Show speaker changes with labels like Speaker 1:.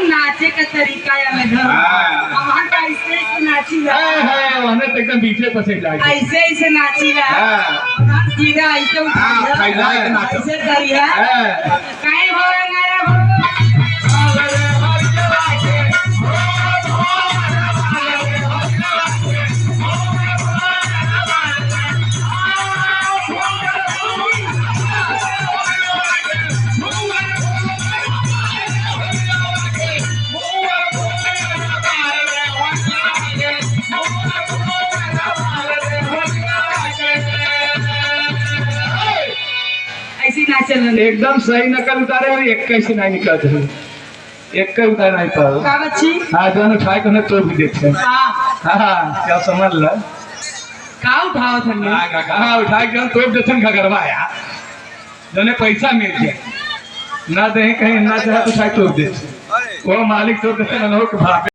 Speaker 1: नाचे का तरीका या मैं धर हमार का ऐसे ऐसे नाचीला
Speaker 2: है वहां तो एकदम बीचे पसे लागे
Speaker 1: ऐसे ऐसे नाचीला हमार सीधा ऐसे उठा ऐसे करिया काहे हो नारा हो ऐसी नाचल
Speaker 2: एकदम सही नकल उतारे और एक कैसे नहीं निकल रही एक का उतार नहीं पाओ
Speaker 1: का बच्ची
Speaker 2: हाँ दोनों उठा के तो भी देखते हैं
Speaker 1: हां
Speaker 2: हाँ क्या समझ ला
Speaker 1: का उठाओ थने
Speaker 2: हाँ उठा के तो देसन का करवाया दोनों पैसा मिल गया ना दे कहीं ना चाहे तो उठा तो दे वो मालिक तो देते ना लोग भाग